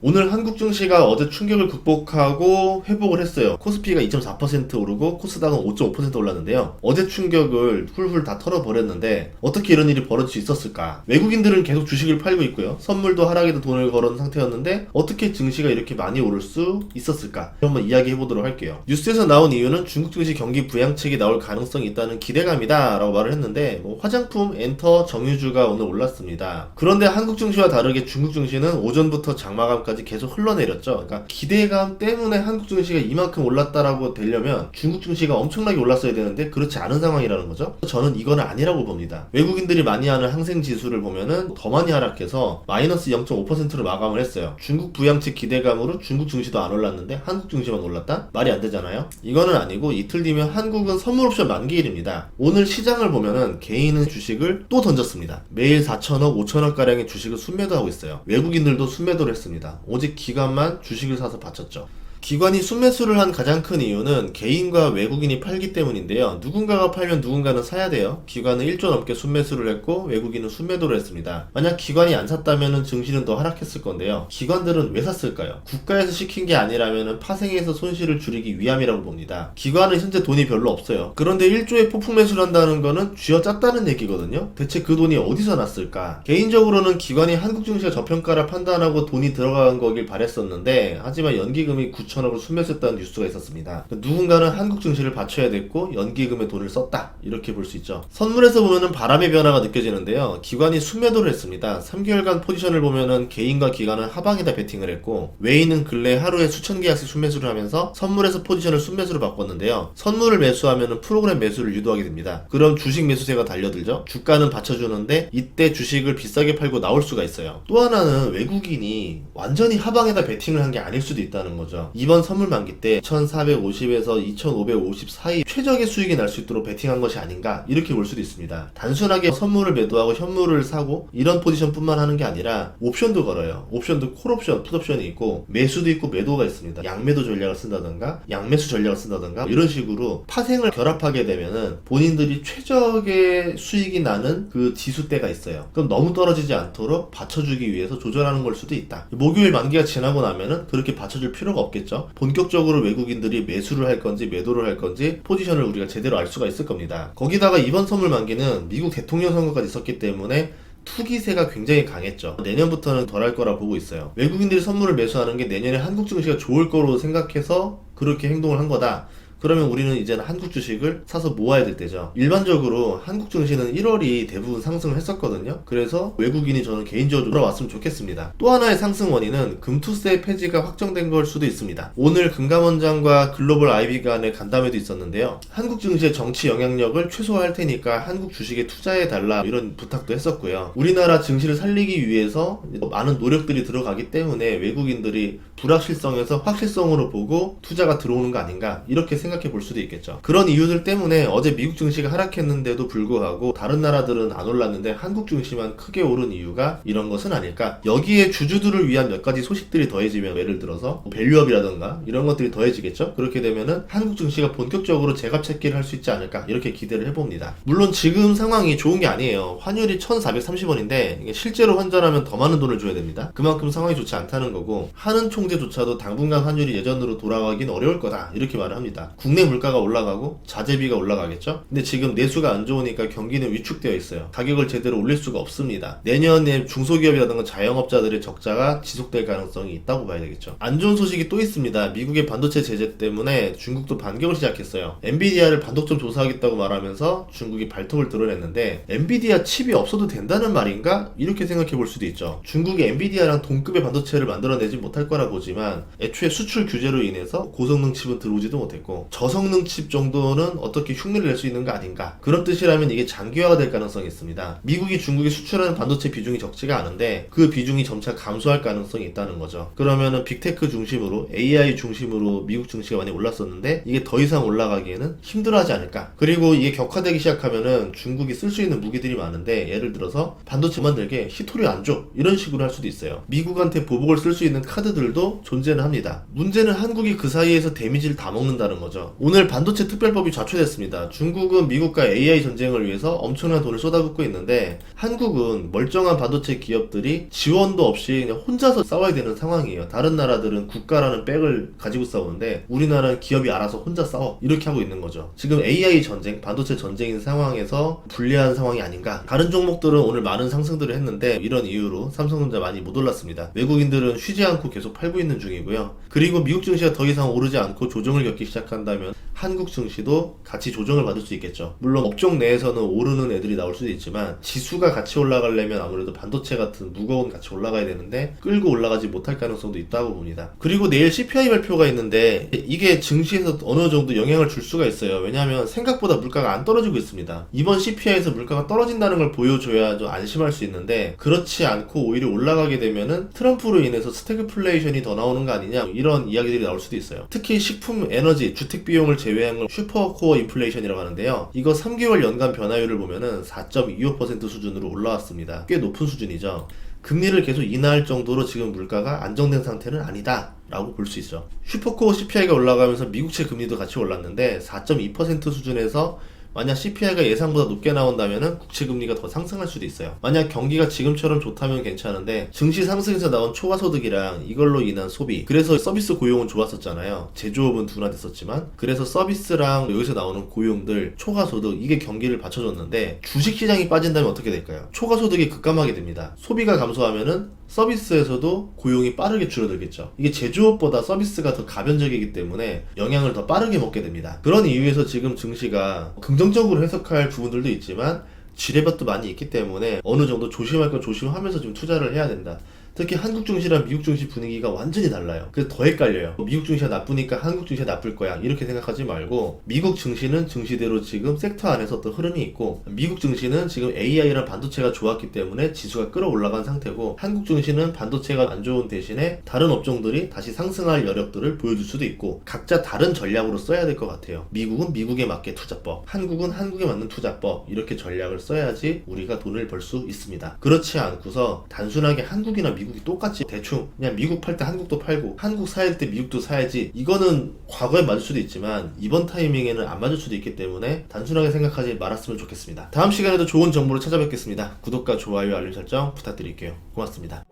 오늘 한국 증시가 어제 충격을 극복하고 회복을 했어요. 코스피가 2.4% 오르고 코스닥은 5.5% 올랐는데요. 어제 충격을 훌훌 다 털어버렸는데 어떻게 이런 일이 벌어질 수 있었을까? 외국인들은 계속 주식을 팔고 있고요. 선물도 하락에도 돈을 걸은 상태였는데 어떻게 증시가 이렇게 많이 오를 수 있었을까? 한번 이야기해보도록 할게요. 뉴스에서 나온 이유는 중국 증시 경기 부양책이 나올 가능성이 있다는 기대감이다 라고 말을 했는데 화장품, 엔터, 정유주가 오늘 올랐습니다. 그런데 한국 증시와 다르게 중국 증시는 오전부터 장마감까지 계속 흘러내렸죠. 그러니까 기대감 때문에 한국 증시가 이만큼 올랐다라고 되려면 중국 증시가 엄청나게 올랐어야 되는데 그렇지 않은 상황이라는 거죠. 저는 이거는 아니라고 봅니다. 외국인들이 많이 하는 항생 지수를 보면은 더 많이 하락해서 마이너스 0.5%로 마감을 했어요. 중국 부양책 기대감으로 중국 증시도 안 올랐는데 한국 증시만 올랐다? 말이 안 되잖아요. 이거는 아니고 이틀 뒤면 한국은 선물 옵션 만기일입니다. 오늘 시장을 보면은 개인은 주식을 또 던졌습니다. 매일 4천억, 5천억 가량의 주식을 순매도하고 있어요. 외국인들도 순매도를 했습니다. 오직 기관만 주식을 사서 바쳤죠. 기관이 순매수를 한 가장 큰 이유는 개인과 외국인이 팔기 때문인데요. 누군가가 팔면 누군가는 사야 돼요. 기관은 1조 넘게 순매수를 했고 외국인은 순매도를 했습니다. 만약 기관이 안 샀다면 증시는 더 하락했을 건데요. 기관들은 왜 샀을까요? 국가에서 시킨 게 아니라면 파생해서 손실을 줄이기 위함이라고 봅니다. 기관은 현재 돈이 별로 없어요. 그런데 1조의 폭풍 매수를 한다는 거는 쥐어짰다는 얘기거든요. 대체 그 돈이 어디서 났을까? 개인적으로는 기관이 한국 증시가 저평가를 판단하고 돈이 들어간 거길 바랬었는데 하지만 연기금이 9천억을 순매수했다는 뉴스가 있었습니다. 누군가는 한국 증시를 받쳐야 됐고 연기금에 돈을 썼다 이렇게 볼 수 있죠. 선물에서 보면은 바람의 변화가 느껴지는데요. 기관이 순매도를 했습니다. 3개월간 포지션을 보면은 개인과 기관은 하방에다 베팅을 했고 외인은 근래 하루에 수천 계약씩 순매수를 하면서 선물에서 포지션을 순매수로 바꿨는데요. 선물을 매수하면은 프로그램 매수를 유도하게 됩니다. 그럼 주식 매수세가 달려들죠. 주가는 받쳐주는데 이때 주식을 비싸게 팔고 나올 수가 있어요. 또 하나는 외국인이 완전히 하방에다 베팅을 한 게 아닐 수도 있다는 거죠. 이번 선물 만기 때 1450에서 2550 사이 최적의 수익이 날 수 있도록 베팅한 것이 아닌가 이렇게 볼 수도 있습니다. 단순하게 선물을 매도하고 현물을 사고 이런 포지션뿐만 하는 게 아니라 옵션도 걸어요. 옵션도 콜옵션, 풋옵션이 있고 매수도 있고 매도가 있습니다. 양매도 전략을 쓴다던가 양매수 전략을 쓴다던가 이런 식으로 파생을 결합하게 되면은 본인들이 최적의 수익이 나는 그 지수대가 있어요. 그럼 너무 떨어지지 않도록 받쳐주기 위해서 조절하는 걸 수도 있다. 목요일 만기가 지나고 나면은 그렇게 받쳐줄 필요가 없겠죠. 본격적으로 외국인들이 매수를 할 건지 매도를 할 건지 포지션을 우리가 제대로 알 수가 있을 겁니다. 거기다가 이번 선물 만기는 미국 대통령 선거까지 있었기 때문에 투기세가 굉장히 강했죠. 내년부터는 덜 할 거라 보고 있어요. 외국인들이 선물을 매수하는 게 내년에 한국 증시가 좋을 거로 생각해서 그렇게 행동을 한 거다. 그러면 우리는 이제는 한국 주식을 사서 모아야 될 때죠. 일반적으로 한국 증시는 1월이 대부분 상승을 했었거든요. 그래서 외국인이 저는 개인적으로 돌아왔으면 좋겠습니다. 또 하나의 상승 원인은 금투세 폐지가 확정된 걸 수도 있습니다. 오늘 금감원장과 글로벌 IB 간의 간담회도 있었는데요. 한국 증시의 정치 영향력을 최소화할 테니까 한국 주식에 투자해달라 이런 부탁도 했었고요. 우리나라 증시를 살리기 위해서 많은 노력들이 들어가기 때문에 외국인들이 불확실성에서 확실성으로 보고 투자가 들어오는 거 아닌가 이렇게 생각해 볼 수도 있겠죠. 그런 이유들 때문에 어제 미국 증시가 하락했는데도 불구하고 다른 나라들은 안 올랐는데 한국 증시만 크게 오른 이유가 이런 것은 아닐까. 여기에 주주들을 위한 몇 가지 소식들이 더해지면 예를 들어서 밸류업이라던가 이런 것들이 더해지겠죠. 그렇게 되면은 한국 증시가 본격적으로 제값 찾기를 할 수 있지 않을까 이렇게 기대를 해봅니다. 물론 지금 상황이 좋은 게 아니에요. 환율이 1430원인데 실제로 환전하면 더 많은 돈을 줘야 됩니다. 그만큼 상황이 좋지 않다는 거고 하는 총재조차도 당분간 환율이 예전으로 돌아가긴 어려울 거다 이렇게 말을 합니다. 국내 물가가 올라가고 자재비가 올라가겠죠. 근데 지금 내수가 안 좋으니까 경기는 위축되어 있어요. 가격을 제대로 올릴 수가 없습니다. 내년에 중소기업이라든가 자영업자들의 적자가 지속될 가능성이 있다고 봐야 되겠죠. 안 좋은 소식이 또 있습니다. 미국의 반도체 제재 때문에 중국도 반격을 시작했어요. 엔비디아를 반독점 조사하겠다고 말하면서 중국이 발톱을 드러냈는데 엔비디아 칩이 없어도 된다는 말인가? 이렇게 생각해 볼 수도 있죠. 중국이 엔비디아랑 동급의 반도체를 만들어내지 못할 거라 보지만 애초에 수출 규제로 인해서 고성능 칩은 들어오지도 못했고 저성능 칩 정도는 어떻게 흉내를 낼 수 있는 거 아닌가. 그런 뜻이라면 이게 장기화가 될 가능성이 있습니다. 미국이 중국에 수출하는 반도체 비중이 적지가 않은데 그 비중이 점차 감소할 가능성이 있다는 거죠. 그러면은 빅테크 중심으로 AI 중심으로 미국 증시가 많이 올랐었는데 이게 더 이상 올라가기에는 힘들어하지 않을까. 그리고 이게 격화되기 시작하면은 중국이 쓸 수 있는 무기들이 많은데 예를 들어서 반도체 만들게 히토리 안 줘 이런 식으로 할 수도 있어요. 미국한테 보복을 쓸 수 있는 카드들도 존재는 합니다. 문제는 한국이 그 사이에서 데미지를 다 먹는다는 거죠. 거죠. 오늘 반도체 특별법이 좌초됐습니다. 중국은 미국과 AI 전쟁을 위해서 엄청난 돈을 쏟아붓고 있는데 한국은 멀쩡한 반도체 기업들이 지원도 없이 그냥 혼자서 싸워야 되는 상황이에요. 다른 나라들은 국가라는 백을 가지고 싸우는데 우리나라는 기업이 알아서 혼자 싸워. 이렇게 하고 있는 거죠. 지금 AI 전쟁, 반도체 전쟁인 상황에서 불리한 상황이 아닌가. 다른 종목들은 오늘 많은 상승들을 했는데 이런 이유로 삼성전자 많이 못 올랐습니다. 외국인들은 쉬지 않고 계속 팔고 있는 중이고요. 그리고 미국 증시가 더 이상 오르지 않고 조정을 겪기 시작한다면 한국 증시도 같이 조정을 받을 수 있겠죠. 물론 업종 내에서는 오르는 애들이 나올 수도 있지만 지수가 같이 올라가려면 아무래도 반도체 같은 무거운 같이 올라가야 되는데 끌고 올라가지 못할 가능성도 있다고 봅니다. 그리고 내일 CPI 발표가 있는데 이게 증시에서 어느 정도 영향을 줄 수가 있어요. 왜냐하면 생각보다 물가가 안 떨어지고 있습니다. 이번 CPI에서 물가가 떨어진다는 걸 보여줘야 좀 안심할 수 있는데 그렇지 않고 오히려 올라가게 되면은 트럼프로 인해서 스태그플레이션이 더 나오는 거 아니냐 이런 이야기들이 나올 수도 있어요. 특히 식품, 에너지, 주택 비용을 제외한 걸 슈퍼코어 인플레이션이라고 하는데요. 이거 3개월 연간 변화율을 보면은 4.25% 수준으로 올라왔습니다. 꽤 높은 수준이죠. 금리를 계속 인하할 정도로 지금 물가가 안정된 상태는 아니다 라고 볼 수 있죠. 슈퍼코어 CPI가 올라가면서 미국채 금리도 같이 올랐는데 4.2% 수준에서 만약 CPI가 예상보다 높게 나온다면 국채 금리가 더 상승할 수도 있어요. 만약 경기가 지금처럼 좋다면 괜찮은데 증시 상승에서 나온 초과소득이랑 이걸로 인한 소비, 그래서 서비스 고용은 좋았었잖아요. 제조업은 둔화됐었지만 그래서 서비스랑 여기서 나오는 고용들, 초과소득 이게 경기를 받쳐줬는데 주식시장이 빠진다면 어떻게 될까요? 초과소득이 급감하게 됩니다. 소비가 감소하면은 서비스에서도 고용이 빠르게 줄어들겠죠. 이게 제조업보다 서비스가 더 가변적이기 때문에 영향을 더 빠르게 먹게 됩니다. 그런 이유에서 지금 증시가 긍정적으로 해석할 부분들도 있지만 지뢰밭도 많이 있기 때문에 어느 정도 조심할 건 조심하면서 좀 투자를 해야 된다. 특히 한국 증시랑 미국 증시 분위기가 완전히 달라요. 그래서 더 헷갈려요. 미국 증시가 나쁘니까 한국 증시가 나쁠 거야 이렇게 생각하지 말고 미국 증시는 증시대로 지금 섹터 안에서 어떤 흐름이 있고 미국 증시는 지금 AI랑 반도체가 좋았기 때문에 지수가 끌어올라간 상태고 한국 증시는 반도체가 안 좋은 대신에 다른 업종들이 다시 상승할 여력들을 보여줄 수도 있고 각자 다른 전략으로 써야 될 것 같아요. 미국은 미국에 맞게 투자법, 한국은 한국에 맞는 투자법 이렇게 전략을 써야지 우리가 돈을 벌 수 있습니다. 그렇지 않고서 단순하게 한국이나 미국이 똑같이 대충 그냥 미국 팔 때 한국도 팔고 한국 사야 때 미국도 사야지 이거는 과거에 맞을 수도 있지만 이번 타이밍에는 안 맞을 수도 있기 때문에 단순하게 생각하지 말았으면 좋겠습니다. 다음 시간에도 좋은 정보로 찾아뵙겠습니다. 구독과 좋아요 알림 설정 부탁드릴게요. 고맙습니다.